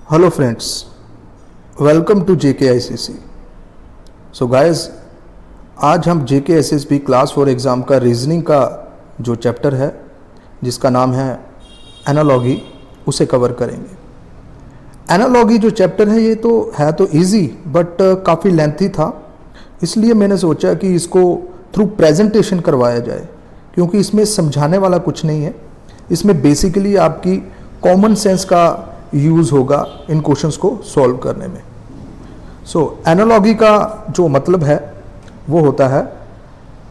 Hello friends, welcome to JKICC। So guys, आज हम JKSSB class 4 exam का reasoning का जो चैप्टर है जिसका नाम है एनालॉगी, उसे कवर करेंगे। एनालॉगी जो चैप्टर है ये तो इजी बट काफ़ी लेंथी था, इसलिए मैंने सोचा कि इसको थ्रू प्रेजेंटेशन करवाया जाए, क्योंकि इसमें समझाने वाला कुछ नहीं है। इसमें बेसिकली आपकी कॉमन सेंस का यूज़ होगा इन क्वेश्चंस को सॉल्व करने में। सो एनालॉगी का जो मतलब है वो होता है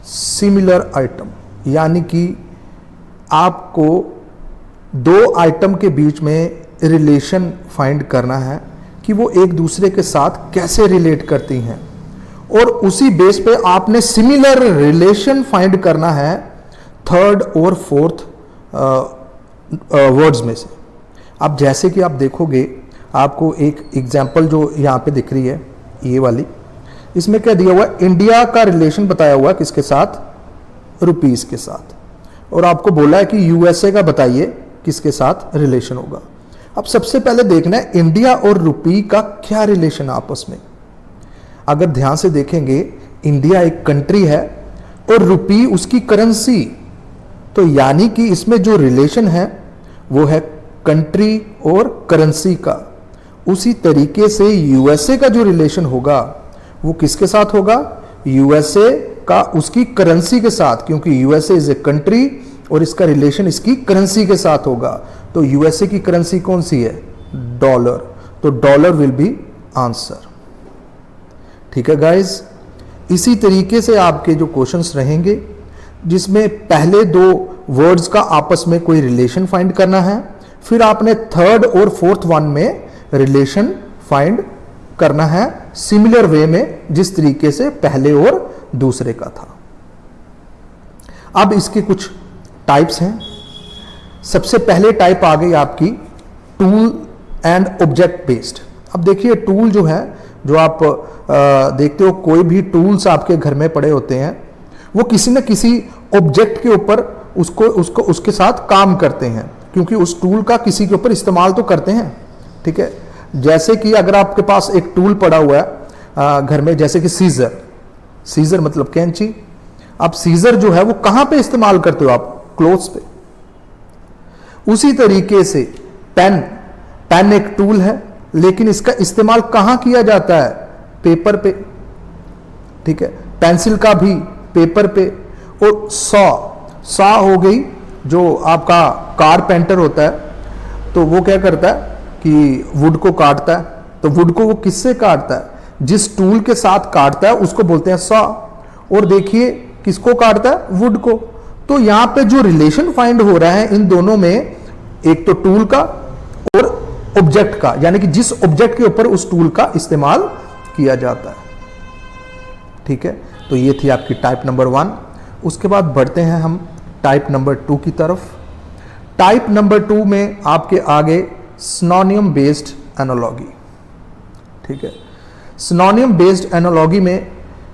सिमिलर आइटम, यानी कि आपको दो आइटम के बीच में रिलेशन फाइंड करना है कि वो एक दूसरे के साथ कैसे रिलेट करती हैं, और उसी बेस पे आपने सिमिलर रिलेशन फाइंड करना है थर्ड और फोर्थ वर्ड्स में से। अब जैसे कि आप देखोगे, आपको एक एग्जाम्पल जो यहाँ पे दिख रही है ये वाली, इसमें क्या दिया हुआ है, इंडिया का रिलेशन बताया हुआ है किसके साथ, रुपीस के साथ, और आपको बोला है कि यूएसए का बताइए किसके साथ रिलेशन होगा। अब सबसे पहले देखना है इंडिया और रुपी का क्या रिलेशन आपस में। अगर ध्यान से देखेंगे, इंडिया एक कंट्री है और रुपी उसकी करेंसी, तो यानी कि इसमें जो रिलेशन है वो है कंट्री और करेंसी का। उसी तरीके से यूएसए का जो रिलेशन होगा वो किसके साथ होगा, यूएसए का उसकी करेंसी के साथ, क्योंकि यूएसए इज ए कंट्री और इसका रिलेशन इसकी करेंसी के साथ होगा। तो यूएसए की करेंसी कौन सी है, डॉलर, तो डॉलर विल बी आंसर। ठीक है गाइस, इसी तरीके से आपके जो क्वेश्चंस रहेंगे जिसमें पहले दो वर्ड्स का आपस में कोई रिलेशन फाइंड करना है, फिर आपने थर्ड और फोर्थ वन में रिलेशन फाइंड करना है सिमिलर वे में, जिस तरीके से पहले और दूसरे का था। अब इसके कुछ टाइप्स हैं। सबसे पहले टाइप आ गई आपकी टूल एंड ऑब्जेक्ट बेस्ड। अब देखिए, टूल जो है, जो आप देखते हो कोई भी टूल्स आपके घर में पड़े होते हैं, वो किसी न किसी ऑब्जेक्ट के ऊपर उसको उसके साथ काम करते हैं, क्योंकि उस टूल का किसी के ऊपर इस्तेमाल तो करते हैं। ठीक है, जैसे कि अगर आपके पास एक टूल पड़ा हुआ है घर में, जैसे कि सीजर मतलब कैंची। अब सीजर जो है वो कहां पे इस्तेमाल करते हो आप, क्लोथ्स पे। उसी तरीके से पेन एक टूल है, लेकिन इसका इस्तेमाल कहां किया जाता है, पेपर पे। ठीक है, पेंसिल का भी पेपर पे। और सॉ हो गई, जो आपका कारपेंटर होता है, तो वो क्या करता है कि वुड को काटता है। तो वुड को वो किससे काटता है, जिस टूल के साथ काटता है उसको बोलते हैं सॉ। और देखिए किसको काटता है, वुड को। तो यहां पे जो रिलेशन फाइंड हो रहा है इन दोनों में, एक तो टूल का और ऑब्जेक्ट का, यानी कि जिस ऑब्जेक्ट के ऊपर उस टूल का इस्तेमाल किया जाता है। ठीक है, तो ये थी आपकी टाइप नंबर 1। उसके बाद बढ़ते हैं हम टाइप नंबर 2 की तरफ। टाइप नंबर 2 में आपके आगे सिनोनिम बेस्ड एनालॉगी। ठीक है, सिनोनिम बेस्ड एनालॉगी में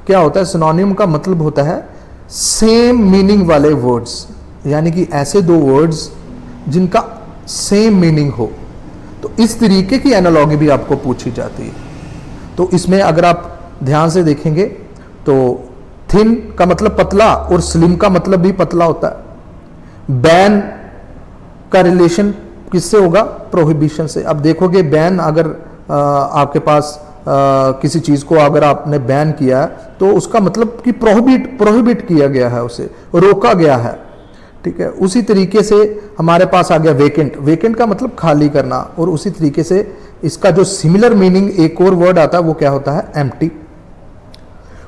क्या होता है, सिनोनिम का मतलब होता है सेम मीनिंग वाले वर्ड्स, यानी कि ऐसे दो वर्ड्स जिनका सेम मीनिंग हो। तो इस तरीके की एनालॉगी भी आपको पूछी जाती है। तो इसमें अगर आप ध्यान से देखेंगे तो थिन का मतलब पतला और स्लिम का मतलब भी पतला होता है। बैन का रिलेशन किससे होगा, प्रोहिबिशन से। अब देखोगे, बैन अगर आपके पास किसी चीज को अगर आपने बैन किया तो उसका मतलब कि प्रोहिबिट किया गया है, उसे रोका गया है। ठीक है, उसी तरीके से हमारे पास आ गया वेकेंट का मतलब खाली करना, और उसी तरीके से इसका जो सिमिलर मीनिंग एक और वर्ड आता है वो क्या होता है, एम्प्टी।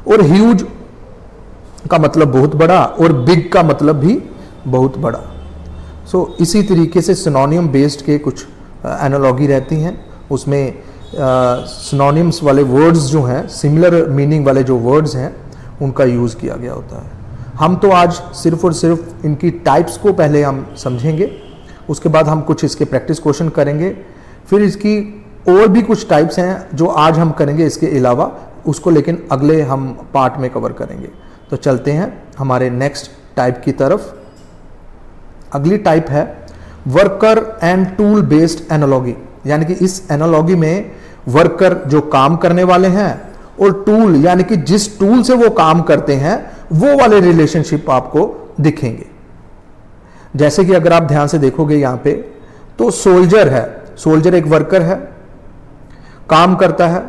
और ह्यूज का मतलब बहुत बड़ा, और बिग का मतलब भी बहुत बड़ा। सो इसी तरीके से सिनोनिम बेस्ड के कुछ एनालॉगी रहती हैं। उसमें सिनोनिम्स वाले वर्ड्स जो हैं, सिमिलर मीनिंग वाले जो वर्ड्स हैं, उनका यूज़ किया गया होता है। हम तो आज सिर्फ और सिर्फ इनकी टाइप्स को पहले हम समझेंगे, उसके बाद हम कुछ इसके प्रैक्टिस क्वेश्चन करेंगे, फिर इसकी और भी कुछ टाइप्स हैं जो आज हम करेंगे इसके अलावा, उसको लेकिन अगले हम पार्ट में कवर करेंगे। तो चलते हैं हमारे नेक्स्ट टाइप की तरफ। अगली टाइप है worker and tool based analogy. यानी कि इस एनालॉगी में वर्कर जो काम करने वाले हैं और टूल यानी कि जिस टूल से वो काम करते हैं वो वाले रिलेशनशिप आपको दिखेंगे। जैसे कि अगर आप ध्यान से देखोगे यहां पे तो सोल्जर है, सोल्जर एक वर्कर है, काम करता है,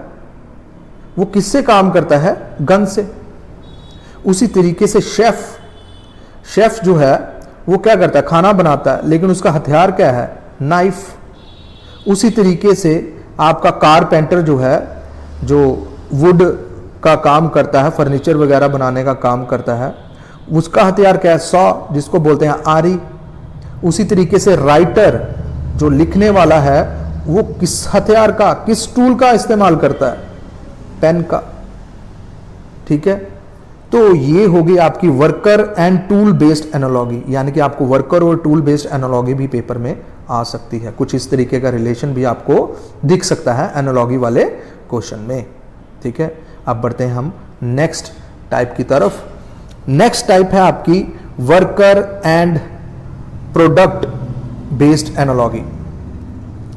वो किससे काम करता है? गन से। उसी तरीके से शेफ जो है वो क्या करता है? खाना बनाता है, लेकिन उसका हथियार क्या है? नाइफ। उसी तरीके से आपका कारपेंटर जो है, जो वुड का काम करता है, फर्नीचर वगैरह बनाने का काम करता है, उसका हथियार क्या है? सॉ, जिसको बोलते हैं आरी। उसी तरीके से राइटर जो लिखने वाला है वो किस हथियार का, किस टूल का इस्तेमाल करता है? पेन का। ठीक है, तो ये होगी आपकी worker and tool based analogy, यानी कि आपको वर्कर और टूल बेस्ड एनालॉगी भी पेपर में आ सकती है। कुछ इस तरीके का रिलेशन भी आपको दिख सकता है एनालॉगी वाले क्वेश्चन में। ठीक है, अब बढ़ते हैं हम नेक्स्ट टाइप की तरफ। नेक्स्ट टाइप है आपकी worker and product based analogy.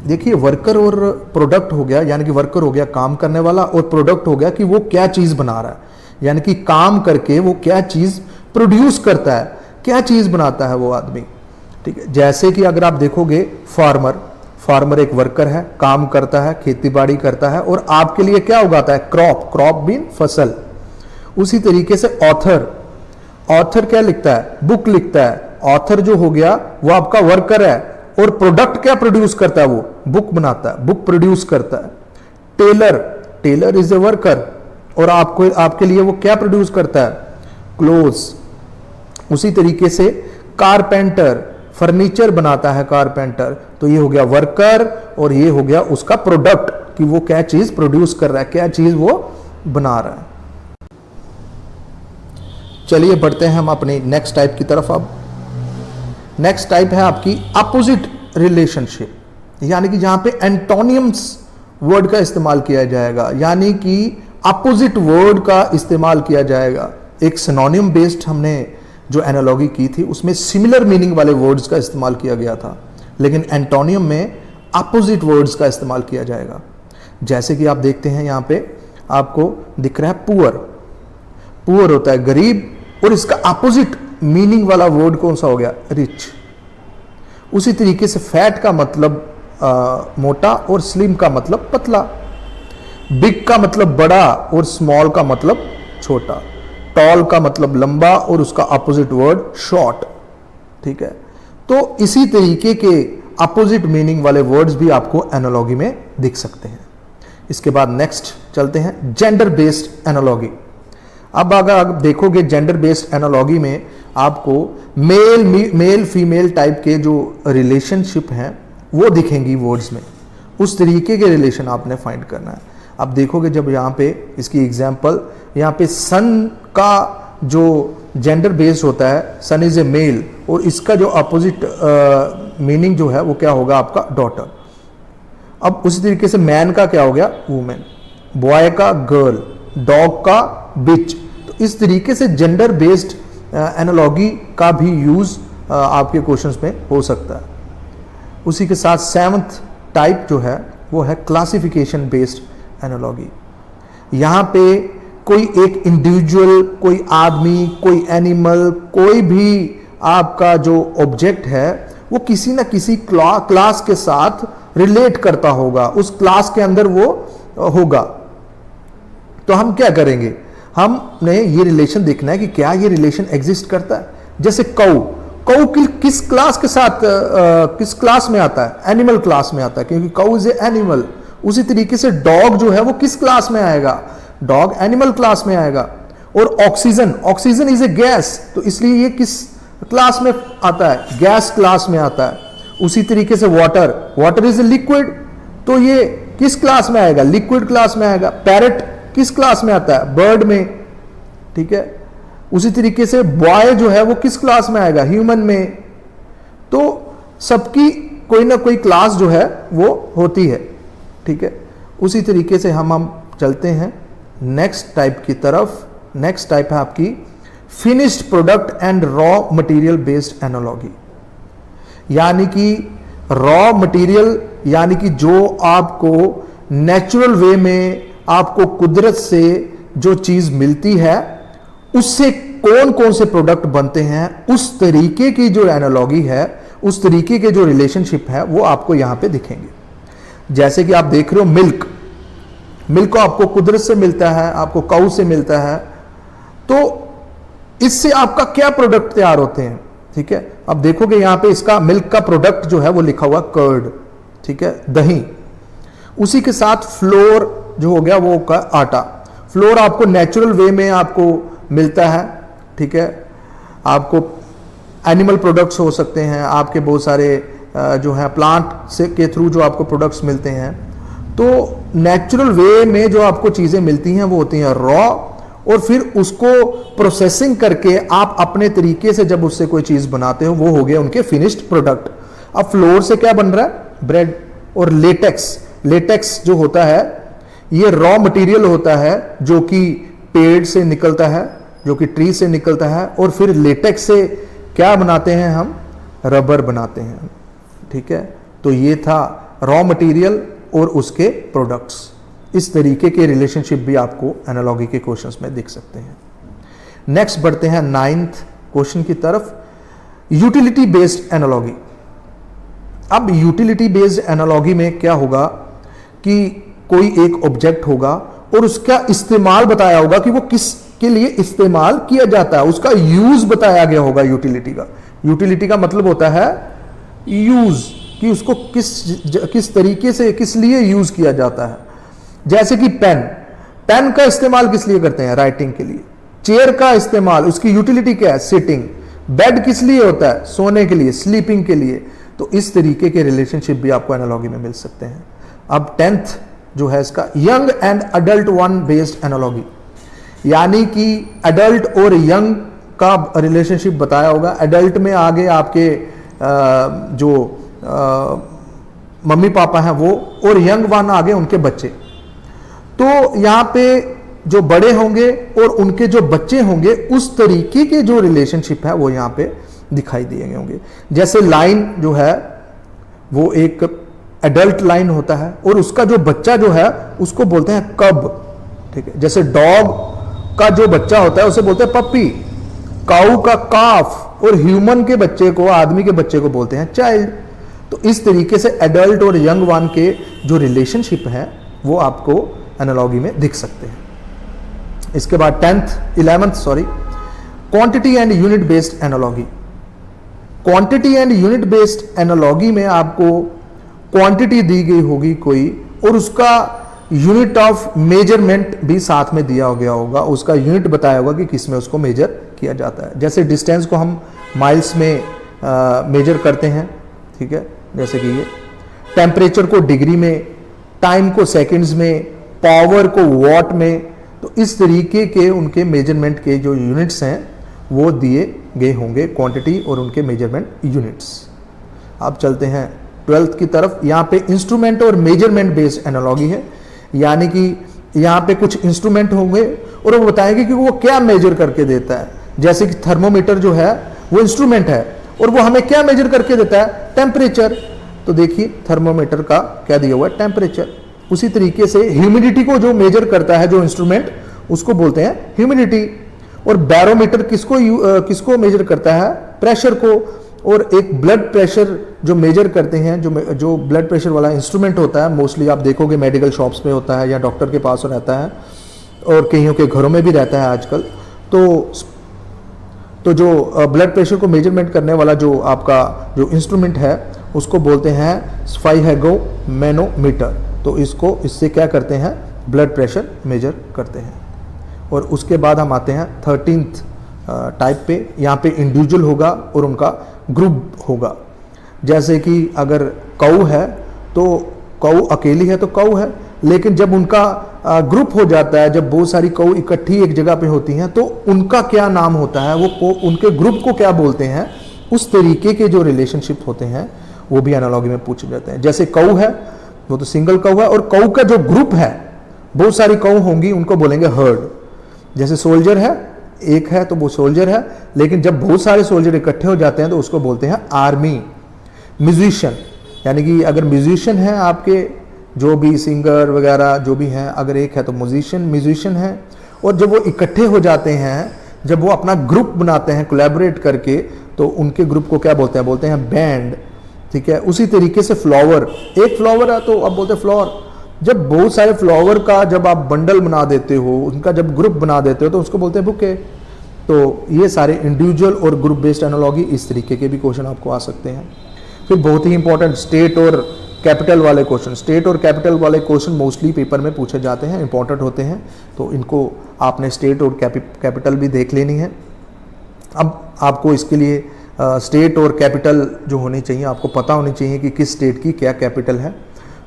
देखिए, वर्कर और प्रोडक्ट हो गया, यानी कि वर्कर हो गया काम करने वाला और प्रोडक्ट हो गया कि वो क्या चीज बना रहा है, यानी कि काम करके वो क्या चीज प्रोड्यूस करता है, क्या चीज बनाता है वो आदमी। ठीक है, जैसे कि अगर आप देखोगे फार्मर एक वर्कर है, काम करता है, खेती बाड़ी करता है और आपके लिए क्या उगाता है? क्रॉप मीन फसल। उसी तरीके से ऑथर क्या लिखता है? बुक लिखता है। ऑथर जो हो गया वो आपका वर्कर है और प्रोडक्ट क्या प्रोड्यूस करता है? वो बुक बनाता है, बुक प्रोड्यूस करता है। टेलर इज ए वर्कर और आपके लिए वो क्या प्रोड्यूस करता है? क्लोथ्स। उसी तरीके से कारपेंटर फर्नीचर बनाता है, कारपेंटर। तो ये हो गया वर्कर और ये हो गया उसका प्रोडक्ट कि वो क्या चीज प्रोड्यूस कर रहा है, क्या चीज वो बना रहा है। चलिए बढ़ते हैं हम अपनी नेक्स्ट टाइप की तरफ। अब नेक्स्ट टाइप है आपकी अपोजिट रिलेशनशिप, यानी कि जहां पे एंटोनियम्स वर्ड का इस्तेमाल किया जाएगा, यानी कि अपोजिट वर्ड का इस्तेमाल किया जाएगा। एक सिनोनिम बेस्ड हमने जो एनालॉगी की थी उसमें सिमिलर मीनिंग वाले वर्ड्स का इस्तेमाल किया गया था, लेकिन एंटोनियम में अपोजिट वर्ड्स का इस्तेमाल किया जाएगा। जैसे कि आप देखते हैं यहां पे आपको दिख रहा है पुअर होता है गरीब, और इसका अपोजिट मीनिंग वाला वर्ड कौन सा हो गया? रिच। उसी तरीके से फैट का मतलब मोटा और स्लिम का मतलब पतला। बिग का मतलब बड़ा और स्मॉल का मतलब छोटा। टॉल का मतलब लंबा और उसका अपोजिट वर्ड शॉर्ट। ठीक है, तो इसी तरीके के अपोजिट मीनिंग वाले वर्ड्स भी आपको एनालॉगी में दिख सकते हैं। इसके बाद नेक्स्ट चलते हैं जेंडर बेस्ड एनालॉगी। अब अगर आप देखोगे जेंडर बेस्ड एनालॉगी में आपको मेल फीमेल टाइप के जो रिलेशनशिप हैं वो दिखेंगी वर्ड्स में। उस तरीके के रिलेशन आपने फाइंड करना है। अब देखोगे जब यहाँ पे इसकी एग्जांपल, यहाँ पे सन का जो जेंडर बेस्ड होता है, सन इज ए मेल, और इसका जो अपोजिट मीनिंग जो है वो क्या होगा? आपका डॉटर। अब उसी तरीके से मैन का क्या हो गया? वुमेन। बॉय का गर्ल, डॉग का बिच। तो इस तरीके से जेंडर बेस्ड एनालॉगी का भी यूज आपके क्वेश्चंस में हो सकता है। उसी के साथ सेवंथ टाइप जो है वो है क्लासिफिकेशन बेस्ड एनालॉगी। यहाँ पे कोई एक इंडिविजुअल, कोई आदमी, कोई एनिमल, कोई भी आपका जो ऑब्जेक्ट है वो किसी ना किसी क्लास के साथ रिलेट करता होगा, उस क्लास के अंदर वो होगा। तो हम क्या करेंगे? हमने ये रिलेशन देखना है कि क्या ये रिलेशन एग्जिस्ट करता है। जैसे कऊ किस क्लास के साथ किस क्लास में आता है? एनिमल क्लास में आता है, क्योंकि कऊ इज ए एनिमल। उसी तरीके से डॉग जो है वो किस क्लास में आएगा? डॉग एनिमल क्लास में आएगा। और ऑक्सीजन इज ए गैस, तो इसलिए ये किस क्लास में आता है? गैस क्लास में आता है। उसी तरीके से वाटर इज ए लिक्विड, तो ये किस क्लास में आएगा? लिक्विड क्लास में आएगा। पैरट किस क्लास में आता है? बर्ड में। ठीक है, उसी तरीके से बॉय जो है वो किस क्लास में आएगा? ह्यूमन में। तो सबकी कोई ना कोई क्लास जो है वो होती है। ठीक है, उसी तरीके से हम चलते हैं नेक्स्ट टाइप की तरफ। नेक्स्ट टाइप है आपकी finished product and raw material based analogy, यानी कि रॉ मटेरियल यानी कि जो आपको नेचुरल वे में आपको कुदरत से जो चीज मिलती है उससे कौन कौन से प्रोडक्ट बनते हैं, उस तरीके की जो एनालॉगी है, उस तरीके के जो रिलेशनशिप है वो आपको यहां पे दिखेंगे। जैसे कि आप देख रहे हो मिल्क, मिल्क को आपको कुदरत से मिलता है, आपको काऊ से मिलता है, तो इससे आपका क्या प्रोडक्ट तैयार होते हैं, ठीक है। अब देखोगे यहां पे इसका मिल्क का प्रोडक्ट जो है वो लिखा हुआ कर्ड, ठीक है, दही। उसी के साथ फ्लोर जो हो गया वो का आटा। फ्लोर आपको नेचुरल वे में आपको मिलता है, ठीक है। आपको एनिमल प्रोडक्ट्स हो सकते हैं, आपके बहुत सारे जो है प्लांट से के थ्रू जो आपको प्रोडक्ट्स मिलते हैं। तो नेचुरल वे में जो आपको चीजें मिलती हैं वो होती हैं रॉ, और फिर उसको प्रोसेसिंग करके आप अपने तरीके से जब उससे कोई चीज बनाते हो वो हो गए उनके फिनिश्ड प्रोडक्ट। अब फ्लोर से क्या बन रहा है, ब्रेड। और लेटेक्स, लेटेक्स जो होता है ये रॉ मटेरियल होता है जो कि पेड़ से निकलता है, जो कि ट्री से निकलता है, और फिर लेटेक्स से क्या बनाते हैं हम, रबर बनाते हैं, ठीक है। तो ये था रॉ मटेरियल और उसके प्रोडक्ट्स। इस तरीके के रिलेशनशिप भी आपको एनालॉजी के क्वेश्चंस में दिख सकते हैं। नेक्स्ट बढ़ते हैं 9th क्वेश्चन की तरफ, यूटिलिटी बेस्ड एनालॉजी। अब यूटिलिटी बेस्ड एनालॉजी में क्या होगा कि कोई एक ऑब्जेक्ट होगा और उसका इस्तेमाल बताया होगा कि वो किसके लिए इस्तेमाल किया जाता है, उसका यूज बताया गया होगा यूटिलिटी का। यूटिलिटी का मतलब होता है यूज, कि उसको किस तरीके से किस लिए यूज किया जाता है। जैसे कि पेन, पेन का इस्तेमाल किस लिए करते हैं, राइटिंग के लिए। चेयर का इस्तेमाल, उसकी यूटिलिटी क्या है, सिटिंग। बेड किस लिए होता है, सोने के लिए, स्लीपिंग के लिए। तो इस तरीके के रिलेशनशिप भी आपको एनालॉजी में मिल सकते हैं। अब 10th जो है इसका young and adult one based analogy, यानी कि अडल्ट और यंग का रिलेशनशिप बताया होगा। अडल्ट में आगे आपके जो मम्मी पापा हैं वो, और यंग वन आगे उनके बच्चे। तो यहां पे जो बड़े होंगे और उनके जो बच्चे होंगे उस तरीके के जो रिलेशनशिप है वो यहां पे दिखाई दिए होंगे। जैसे लाइन जो है वो एक एडल्ट लाइन होता है और उसका जो बच्चा जो है उसको बोलते हैं कब, ठीक है। जैसे डॉग का जो बच्चा होता है उसे बोलते हैं पप्पी, काऊ का काफ, और ह्यूमन के बच्चे को, आदमी के बच्चे को बोलते हैं चाइल्ड। तो इस तरीके से एडल्ट और यंग वन के जो रिलेशनशिप है वो आपको एनालॉजी में दिख सकते हैं। इसके बाद 11th quantity and unit based analogy. Quantity and unit based analogy में आपको क्वांटिटी दी गई होगी कोई, और उसका यूनिट ऑफ मेजरमेंट भी साथ में दिया गया होगा, उसका यूनिट बताया होगा कि किस में उसको मेजर किया जाता है। जैसे डिस्टेंस को हम माइल्स में मेजर करते हैं, ठीक है, जैसे कि ये। टेम्परेचर को डिग्री में, टाइम को सेकंड्स में, पावर को वॉट में। तो इस तरीके के उनके मेजरमेंट के जो यूनिट्स हैं वो दिए गए होंगे, क्वांटिटी और उनके मेजरमेंट यूनिट्स। अब चलते हैं 12th की तरफ। यहाँ पे इंस्ट्रूमेंट और मेजरमेंट बेस्ड एनालॉजी है, यानी कि यहाँ पे कुछ इंस्ट्रूमेंट होंगे और वो बताएंगे कि वो क्या मेजर करके देता है। जैसे कि थर्मोमीटर जो है वो इंस्ट्रूमेंट है और वो हमें क्या मेजर करके देता है, टेम्परेचर। तो देखिए थर्मोमीटर का क्या दिया हुआ है, टेम्परेचर। उसी तरीके से ह्यूमिडिटी को जो मेजर करता है जो इंस्ट्रूमेंट, उसको बोलते हैं ह्यूमिडिटी। और बैरोमीटर किसको मेजर करता है, प्रेशर को। और एक ब्लड प्रेशर जो मेजर करते हैं, जो ब्लड प्रेशर वाला इंस्ट्रूमेंट होता है, मोस्टली आप देखोगे मेडिकल शॉप्स में होता है या डॉक्टर के पास रहता है और कईयों के घरों में भी रहता है आजकल। तो जो ब्लड प्रेशर को मेजरमेंट करने वाला जो आपका जो इंस्ट्रूमेंट है उसको बोलते हैं स्फाइगो मैनोमीटर। तो इससे क्या करते हैं, ब्लड प्रेशर मेजर करते हैं। और उसके बाद हम आते हैं 13th टाइप पे। यहाँ पे इंडिविजुअल होगा और उनका ग्रुप होगा। जैसे कि अगर काऊ है तो काऊ अकेली है तो काऊ है, लेकिन जब उनका ग्रुप हो जाता है, जब बहुत सारी काऊ इकट्ठी एक जगह पे होती हैं तो उनका क्या नाम होता है, वो उनके ग्रुप को क्या बोलते हैं, उस तरीके के जो रिलेशनशिप होते हैं वो भी एनालॉजी में पूछे जाते हैं। जैसे काऊ है वो तो सिंगल काऊ है, और काऊ का जो ग्रुप है, बहुत सारी काऊ होंगी, उनको बोलेंगे हर्ड। जैसे सोल्जर है, एक है तो वो सोल्जर है, लेकिन जब बहुत सारे सोल्जर इकट्ठे हो जाते हैं तो उसको बोलते हैं आर्मी। म्यूजिशियन यानी कि अगर म्यूजिशियन है आपके, जो भी सिंगर वगैरह जो भी हैं, अगर एक है तो म्यूजिशियन है, और जब वो इकट्ठे हो जाते हैं, जब वो अपना ग्रुप बनाते हैं कोलैबोरेट करके, तो उनके ग्रुप को क्या बोलते हैं? बोलते हैं बैंड, ठीक है। उसी तरीके से फ्लावर, एक फ्लावर है तो अब बोलते हैं फ्लावर। जब बहुत सारे फ्लावर का जब आप बंडल बना देते हो, उनका जब ग्रुप बना देते हो, तो उसको बोलते हैं बुके। तो ये सारे इंडिविजुअल और ग्रुप बेस्ड एनालॉजी, इस तरीके के भी क्वेश्चन आपको आ सकते हैं। फिर बहुत ही इंपॉर्टेंट स्टेट और कैपिटल वाले क्वेश्चन। स्टेट और कैपिटल वाले क्वेश्चन मोस्टली पेपर में पूछे जाते हैं, इंपॉर्टेंट होते हैं, तो इनको आपने स्टेट और कैपिटल भी देख लेनी है। अब आपको इसके लिए स्टेट और कैपिटल जो होनी चाहिए, आपको पता होनी चाहिए कि किस स्टेट की क्या कैपिटल है।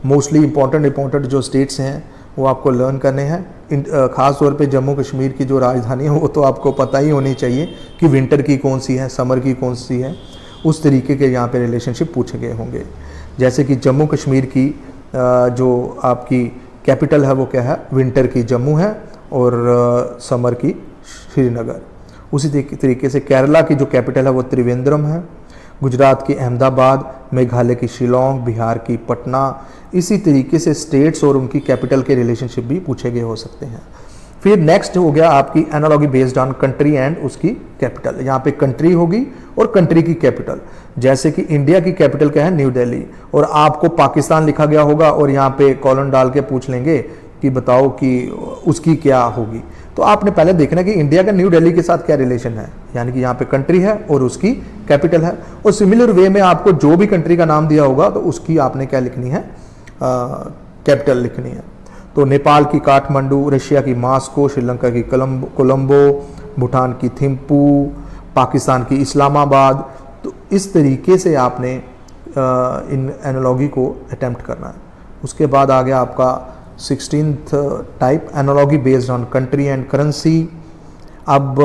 मोस्टली इंपॉर्टेंट जो स्टेट्स हैं वो आपको लर्न करने हैं। ख़ास तौर पे जम्मू कश्मीर की जो राजधानी है वो तो आपको पता ही होनी चाहिए कि विंटर की कौन सी है, समर की कौन सी है। उस तरीके के यहाँ पे रिलेशनशिप पूछे गए होंगे। जैसे कि जम्मू कश्मीर की जो आपकी कैपिटल है वो क्या है? विंटर की जम्मू है और समर की श्रीनगर। उसी तरीके से केरला की जो कैपिटल है वो त्रिवेंद्रम है, गुजरात की अहमदाबाद, मेघालय की शिलोंग, बिहार की पटना। इसी तरीके से स्टेट्स और उनकी कैपिटल के रिलेशनशिप भी पूछे गए हो सकते हैं। फिर नेक्स्ट हो गया आपकी analogy based on country and उसकी कैपिटल। यहाँ पे कंट्री होगी और कंट्री की कैपिटल। जैसे कि इंडिया की कैपिटल क्या है? न्यू दिल्ली, और आपको पाकिस्तान लिखा गया होगा और यहाँ पे कॉलन डाल के पूछ लेंगे कि बताओ कि उसकी क्या होगी। तो आपने पहले देखना कि इंडिया का न्यू दिल्ली के साथ क्या रिलेशन है, यानी कि यहाँ पे कंट्री है और उसकी कैपिटल है। और सिमिलर वे में आपको जो भी कंट्री का नाम दिया होगा तो उसकी आपने क्या लिखनी है? कैपिटल लिखनी है। तो नेपाल की काठमांडू, रशिया की मॉस्को, श्रीलंका की कोलंबो, भूटान की थिम्पू, पाकिस्तान की इस्लामाबाद। तो इस तरीके से आपने इन एनालॉजी को अटेम्प्ट करना है। उसके बाद आ गया आपका 16th type, analogy based on country and currency. अब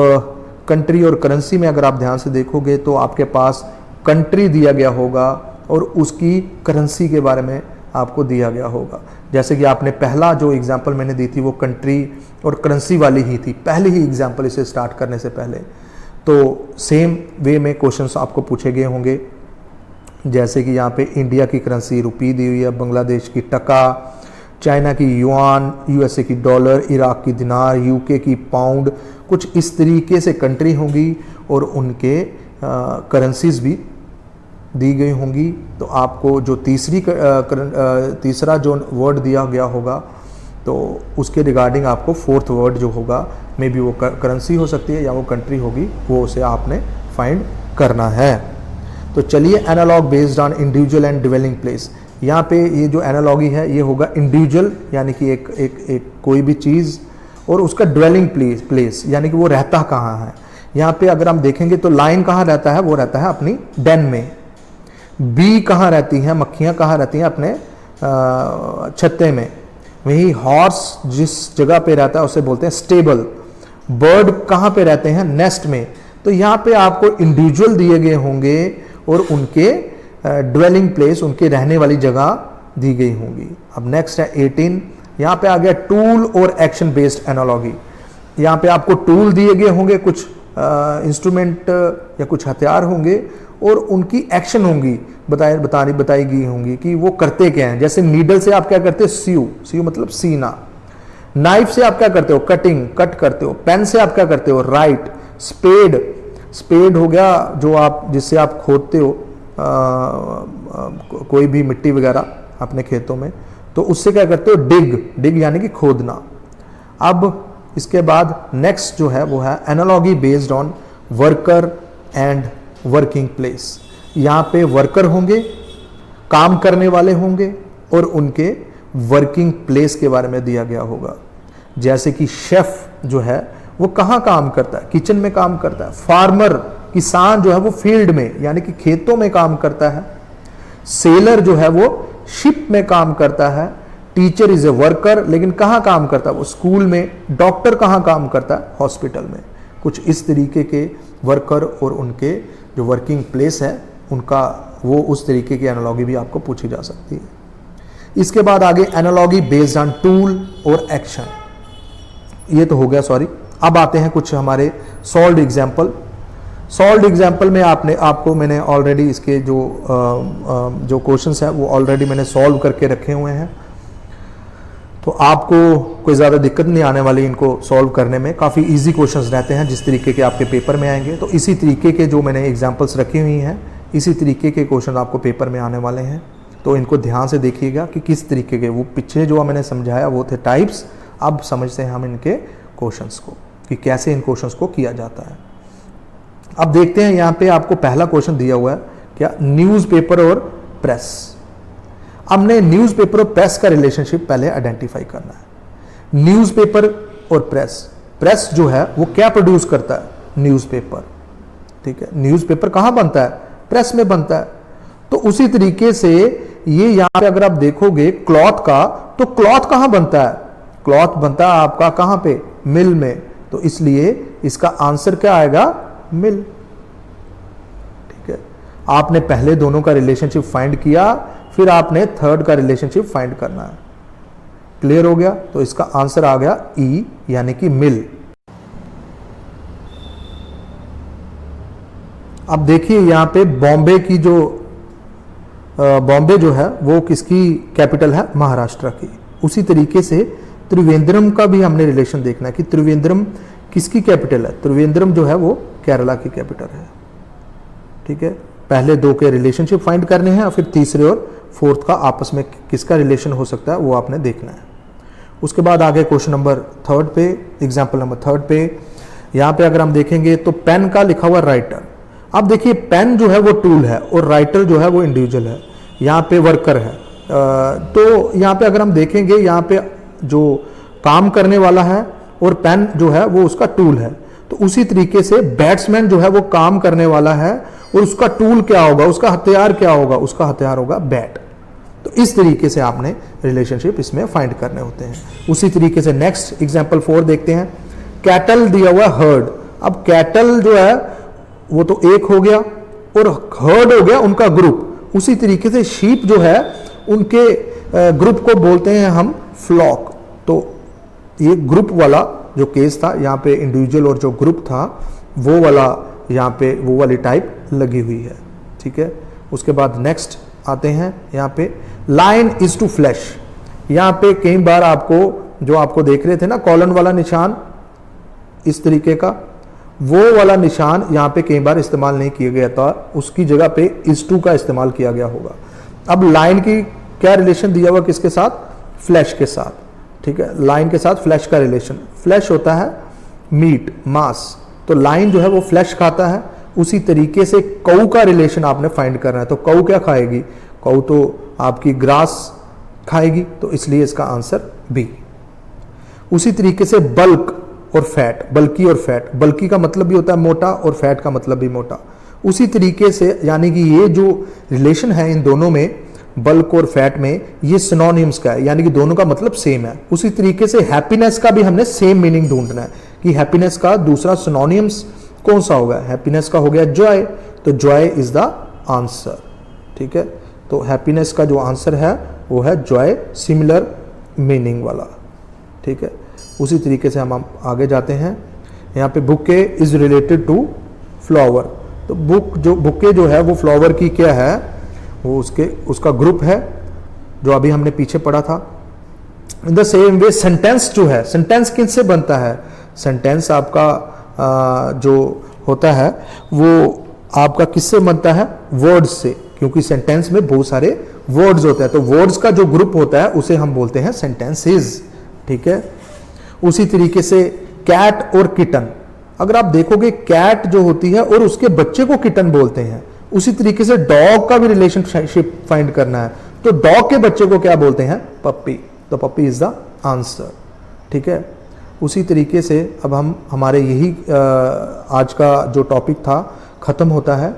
कंट्री और करेंसी में अगर आप ध्यान से देखोगे तो आपके पास कंट्री दिया गया होगा और उसकी करेंसी के बारे में आपको दिया गया होगा। जैसे कि आपने पहला जो एग्जांपल मैंने दी थी वो कंट्री और करेंसी वाली ही थी, पहले ही एग्जांपल इसे स्टार्ट करने से पहले। तो सेम वे में क्वेश्चंस आपको पूछे गए होंगे। जैसे कि यहाँ पे इंडिया की करेंसी रुपी दी हुई है, बांग्लादेश की टका, चाइना की युआन, यूएसए की डॉलर, इराक की दिनार, यूके की पाउंड। कुछ इस तरीके से कंट्री होंगी और उनके करेंसीज भी दी गई होंगी। तो आपको जो तीसरा जो वर्ड दिया गया होगा तो उसके रिगार्डिंग आपको फोर्थ वर्ड जो होगा, मे बी वो करेंसी हो सकती है या वो कंट्री होगी, वो उसे आपने फाइंड करना है। तो चलिए, analogue based on individual and dwelling place. यहाँ पे ये जो एनालॉगी है ये होगा इंडिविजुअल, यानी कि एक कोई भी चीज़, और उसका ड्वेलिंग प्लेस यानी कि वो रहता कहाँ है। यहाँ पे अगर हम देखेंगे तो लाइन कहाँ रहता है? वो रहता है अपनी डेन में। बी कहाँ रहती हैं? मक्खियाँ कहाँ रहती हैं? अपने छत्ते में। वही हॉर्स जिस जगह पे रहता है उसे बोलते हैं स्टेबल। बर्ड कहाँ पे रहते हैं? नेस्ट में। तो यहाँ पे आपको इंडिविजुअल दिए गए होंगे और उनके ड्वेलिंग प्लेस, उनके रहने वाली जगह दी गई होंगी। अब नेक्स्ट है 18, यहाँ पे आ गया टूल और एक्शन बेस्ड एनालॉजी। यहाँ पे आपको टूल दिए गए होंगे, कुछ इंस्ट्रूमेंट या कुछ हथियार होंगे और उनकी एक्शन होंगी बताई गई होंगी कि वो करते क्या हैं। जैसे नीडल से आप क्या करते हो? सीव मतलब सीना। नाइफ से आप क्या करते हो? कट करते हो। पेन से आप क्या करते हो? राइट। स्पेड हो गया जो आप जिससे आप खोदते हो कोई भी मिट्टी वगैरह अपने खेतों में, तो उससे क्या करते हो? डिग यानी कि खोदना। अब इसके बाद नेक्स्ट जो है वो है analogy based on worker and working place. यहाँ पे वर्कर होंगे, काम करने वाले होंगे और उनके वर्किंग प्लेस के बारे में दिया गया होगा। जैसे कि शेफ जो है वो कहाँ काम करता है? किचन में काम करता है। फार्मर किसान जो है वो फील्ड में यानी कि खेतों में काम करता है। सेलर जो है वो शिप में काम करता है। टीचर इज ए वर्कर, लेकिन कहाँ काम करता है? वो स्कूल में। डॉक्टर कहाँ काम करता है? हॉस्पिटल में। कुछ इस तरीके के वर्कर और उनके जो वर्किंग प्लेस है उनका वो उस तरीके की एनालॉजी भी आपको पूछी जा सकती है। इसके बाद आगे एनालॉजी बेस्ड ऑन टूल और एक्शन। ये तो हो गया, सॉरी। अब आते हैं कुछ हमारे सॉल्व्ड एग्जाम्पल। सॉल्व्ड एग्जाम्पल में आपको मैंने ऑलरेडी इसके जो क्वेश्चंस हैं वो ऑलरेडी मैंने सॉल्व करके रखे हुए हैं, तो आपको कोई ज़्यादा दिक्कत नहीं आने वाली इनको सॉल्व करने में। काफ़ी इजी क्वेश्चंस रहते हैं जिस तरीके के आपके पेपर में आएंगे। तो इसी तरीके के जो मैंने एग्जांपल्स रखी हुई हैं, इसी तरीके के क्वेश्चन आपको पेपर में आने वाले हैं। तो इनको ध्यान से देखिएगा कि किस तरीके के, वो पीछे जो मैंने समझाया वो थे टाइप्स, अब समझते हैं हम इनके क्वेश्चंस को कि कैसे इन क्वेश्चंस को किया जाता है। अब देखते हैं यहाँ पे आपको पहला क्वेश्चन दिया हुआ है क्या, न्यूज़पेपर और प्रेस। हमने न्यूज़पेपर और प्रेस का रिलेशनशिप पहले आइडेंटिफाई करना है। न्यूज़पेपर और प्रेस जो है वो क्या प्रोड्यूस करता है, न्यूज़पेपर, ठीक है। न्यूज़पेपर कहाँ बनता है, प्रेस में बनता है। तो उसी तरीके से ये यहाँ पे अगर आप देखोगे क्लॉथ का, तो क्लॉथ कहाँ बनता है, क्लॉथ बनता है आपका कहाँ पे, मिल में। तो इसलिए इसका आंसर क्या आएगा, मिल, ठीक है। आपने पहले दोनों का रिलेशनशिप फाइंड किया, फिर आपने थर्ड का रिलेशनशिप फाइंड करना है। क्लियर हो गया? तो इसका आंसर आ गया ई, यानी कि मिल। अब देखिए यहां पे बॉम्बे की जो बॉम्बे जो है वो किसकी कैपिटल है, महाराष्ट्र की। उसी तरीके से त्रिवेंद्रम का भी हमने रिलेशन देखना है कि त्रिवेंद्रम किसकी कैपिटल है। त्रिवेंद्रम जो है वो केरला की कैपिटल है, ठीक है। पहले दो के रिलेशनशिप फाइंड करने हैं और फिर तीसरे और फोर्थ का आपस में किसका रिलेशन हो सकता है वो आपने देखना है। उसके बाद आगे क्वेश्चन नंबर थर्ड पे, एग्जाम्पल नंबर थर्ड पे, यहाँ पे अगर हम देखेंगे तो पेन का लिखा हुआ राइटर। अब देखिए पेन जो है वो टूल है और राइटर जो है वो इंडिविजुअल है, यहाँ पे वर्कर है। तो यहाँ पे अगर हम देखेंगे, यहाँ पे जो काम करने वाला है और पेन जो है वो उसका टूल है। तो उसी तरीके से बैट्समैन जो है वो काम करने वाला है और उसका टूल क्या होगा, उसका हथियार क्या होगा, उसका हथियार होगा बैट। तो इस तरीके से आपने रिलेशनशिप इसमें फाइंड करने होते हैं। उसी तरीके से नेक्स्ट एग्जांपल 4 देखते हैं। कैटल दिया हुआ हर्ड। अब कैटल जो है वो तो एक हो गया और हर्ड हो गया उनका ग्रुप। उसी तरीके से शीप जो है उनके ग्रुप को बोलते हैं हम फ्लॉक। तो ये ग्रुप वाला जो केस था, यहाँ पे इंडिविजुअल और जो ग्रुप था वो वाला, यहाँ पे वो वाली टाइप लगी हुई है, ठीक है। उसके बाद नेक्स्ट आते हैं यहाँ पे, लाइन इज टू फ्लैश। यहाँ पे कई बार आपको जो आपको देख रहे थे ना कॉलन वाला निशान इस तरीके का, वो वाला निशान यहाँ पे कई बार इस्तेमाल नहीं किया गया था, उसकी जगह पे इज टू का इस्तेमाल किया गया होगा। अब लाइन की क्या रिलेशन दिया हुआ किसके साथ, फ्लैश के साथ, ठीक है। लाइन के साथ फ्लैश का रिलेशन, फ्लैश होता है मीट, मांस, तो लाइन जो है वो फ्लैश खाता है। उसी तरीके से कऊ का रिलेशन आपने फाइंड करना है। तो कऊ क्या खाएगी, कऊ तो आपकी ग्रास खाएगी, तो इसलिए इसका आंसर बी। उसी तरीके से बल्क और फैट, बल्की और फैट, बल्की का मतलब भी होता है मोटा और फैट का मतलब भी मोटा। उसी तरीके से यानी कि ये जो रिलेशन है इन दोनों में, बल्क और फैट में, ये सिनोनिम्स का है, यानी कि दोनों का मतलब सेम है। उसी तरीके से हैप्पीनेस का भी हमने सेम मीनिंग ढूंढना है कि हैप्पीनेस का दूसरा सिनोनिम्स कौन सा होगा। हैप्पीनेस का हो गया जॉय, तो जॉय इज द आंसर, ठीक है। तो हैप्पीनेस का जो आंसर है वो है जॉय, सिमिलर मीनिंग वाला, ठीक है। उसी तरीके से हम आगे जाते हैं। यहाँ पे bouquet is related to flower. तो बुके जो है वो फ्लावर की क्या है, वो उसका ग्रुप है जो अभी हमने पीछे पढ़ा था। In the same way sentence जो है, सेंटेंस किससे बनता है, सेंटेंस आपका जो होता है वो आपका किससे बनता है, वर्ड्स से, क्योंकि सेंटेंस में बहुत सारे वर्ड्स होते हैं। तो वर्ड्स का जो ग्रुप होता है उसे हम बोलते हैं सेंटेंसेस, ठीक है। उसी तरीके से कैट और किटन, अगर आप देखोगे कैट जो होती है और उसके बच्चे को किटन बोलते हैं। उसी तरीके से डॉग का भी रिलेशनशिप फाइंड करना है, तो डॉग के बच्चे को क्या बोलते हैं, पप्पी। तो पप्पी इज द आंसर, ठीक है। उसी तरीके से अब हम हमारे यही आज का जो टॉपिक था खत्म होता है।